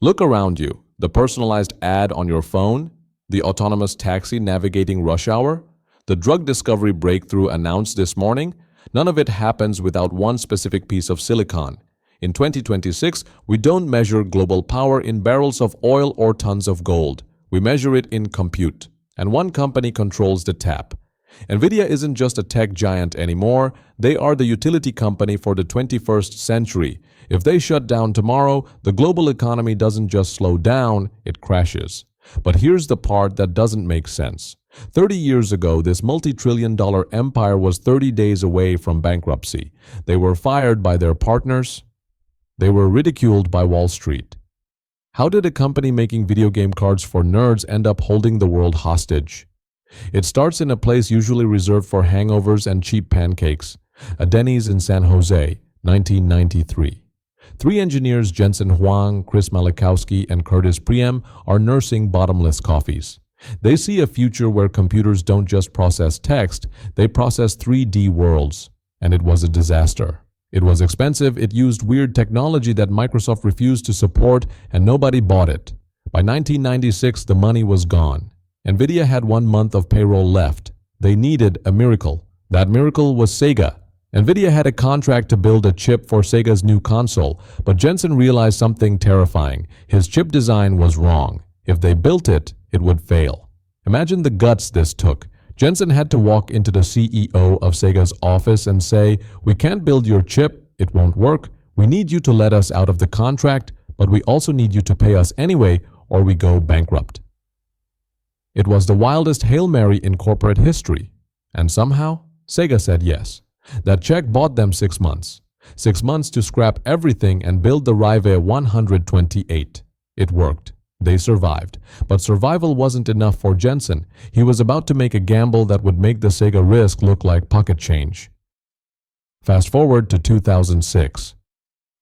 Look around you. The personalized ad on your phone, the autonomous taxi navigating rush hour, the drug discovery breakthrough announced this morning, none of it happens without one specific piece of silicon. In 2026, we don't measure global power in barrels of oil or tons of gold. We measure it in compute. And one company controls the tap. Nvidia isn't just a tech giant anymore, they are the utility company for the 21st century. If they shut down tomorrow, the global economy doesn't just slow down, it crashes. But here's the part that doesn't make sense. 30 years ago, this multi-trillion-dollar empire was 30 days away from bankruptcy. They were fired by their partners. They were ridiculed by Wall Street. How did a company making video game cards for nerds end up holding the world hostage? It starts in a place usually reserved for hangovers and cheap pancakes, a Denny's in San Jose, 1993. Three engineers, Jensen Huang, Chris Malachowski, and Curtis Priem, are nursing bottomless coffees. They see a future where computers don't just process text, they process 3D worlds. And it was a disaster. It was expensive, it used weird technology that Microsoft refused to support, and nobody bought it. By 1996, the money was gone. Nvidia had 1 month of payroll left. They needed a miracle. That miracle was Sega. Nvidia had a contract to build a chip for Sega's new console, but Jensen realized something terrifying. His chip design was wrong. If they built it, it would fail. Imagine the guts this took. Jensen had to walk into the CEO of Sega's office and say, "We can't build your chip, it won't work. We need you to let us out of the contract, but we also need you to pay us anyway, or we go bankrupt." It was the wildest Hail Mary in corporate history. And somehow, Sega said yes. That check bought them 6 months. 6 months to scrap everything and build the Rive 128. It worked. They survived. But survival wasn't enough for Jensen. He was about to make a gamble that would make the Sega risk look like pocket change. Fast forward to 2006.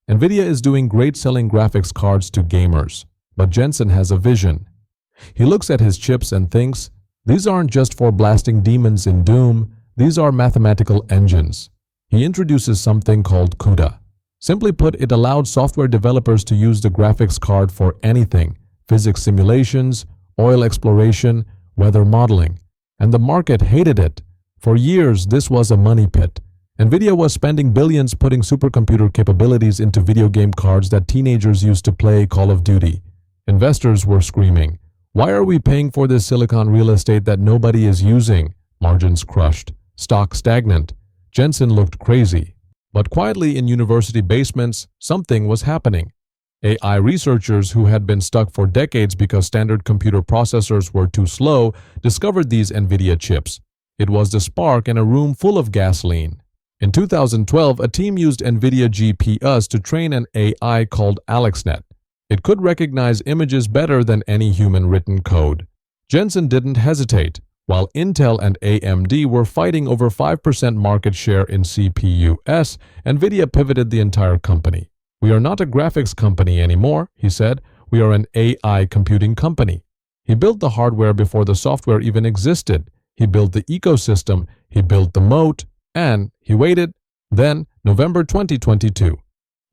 Nvidia is doing great selling graphics cards to gamers. But Jensen has a vision. He looks at his chips and thinks, these aren't just for blasting demons in Doom, these are mathematical engines. He introduces something called CUDA. Simply put, it allowed software developers to use the graphics card for anything, physics simulations, oil exploration, weather modeling. And the market hated it. For years, this was a money pit. Nvidia was spending billions putting supercomputer capabilities into video game cards that teenagers used to play Call of Duty. Investors were screaming, "Why are we paying for this silicon real estate that nobody is using?" Margins crushed. Stock stagnant. Jensen looked crazy. But quietly in university basements, something was happening. AI researchers who had been stuck for decades because standard computer processors were too slow discovered these Nvidia chips. It was the spark in a room full of gasoline. In 2012, a team used Nvidia GPUs to train an AI called AlexNet. It could recognize images better than any human-written code. Jensen didn't hesitate. While Intel and AMD were fighting over 5% market share in CPUs, Nvidia pivoted the entire company. "We are not a graphics company anymore," he said. "We are an AI computing company." He built the hardware before the software even existed. He built the ecosystem, he built the moat, and he waited. Then, November 2022,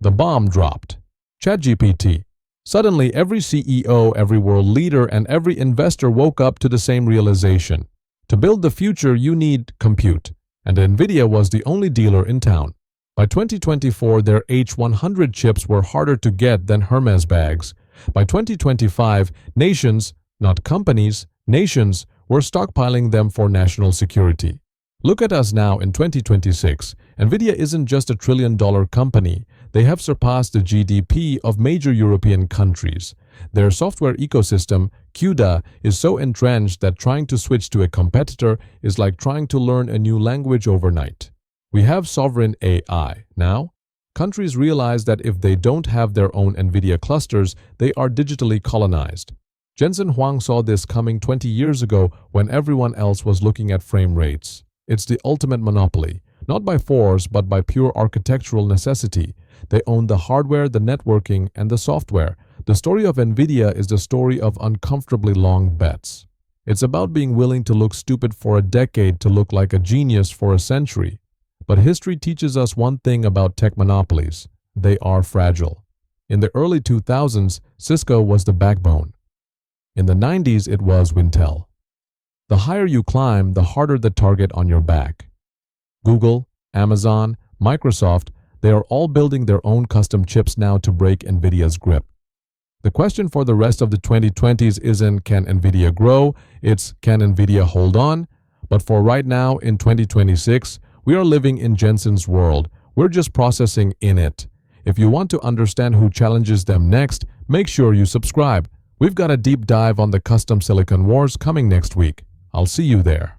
the bomb dropped. ChatGPT. Suddenly, every CEO, every world leader, and every investor woke up to the same realization. To build the future, you need compute. And Nvidia was the only dealer in town. By 2024, their H100 chips were harder to get than Hermes bags. By 2025, nations, not companies, nations, were stockpiling them for national security. Look at us now in 2026. Nvidia isn't just a trillion-dollar company. They have surpassed the GDP of major European countries. Their software ecosystem, CUDA, is so entrenched that trying to switch to a competitor is like trying to learn a new language overnight. We have sovereign AI. Now, countries realize that if they don't have their own Nvidia clusters, they are digitally colonized. Jensen Huang saw this coming 20 years ago when everyone else was looking at frame rates. It's the ultimate monopoly, not by force but by pure architectural necessity. They own the hardware, the networking, and the software. The story of Nvidia is the story of uncomfortably long bets. It's about being willing to look stupid for a decade to look like a genius for a century. But history teaches us one thing about tech monopolies. They are fragile. In the early 2000s, Cisco was the backbone. In the 90s, it was Intel. The higher you climb, the harder the target on your back. Google, Amazon, Microsoft, they are all building their own custom chips now to break Nvidia's grip. The question for the rest of the 2020s isn't can Nvidia grow, it's can Nvidia hold on? But for right now, in 2026, we are living in Jensen's world. We're just processing in it. If you want to understand who challenges them next, make sure you subscribe. We've got a deep dive on the custom silicon wars coming next week. I'll see you there.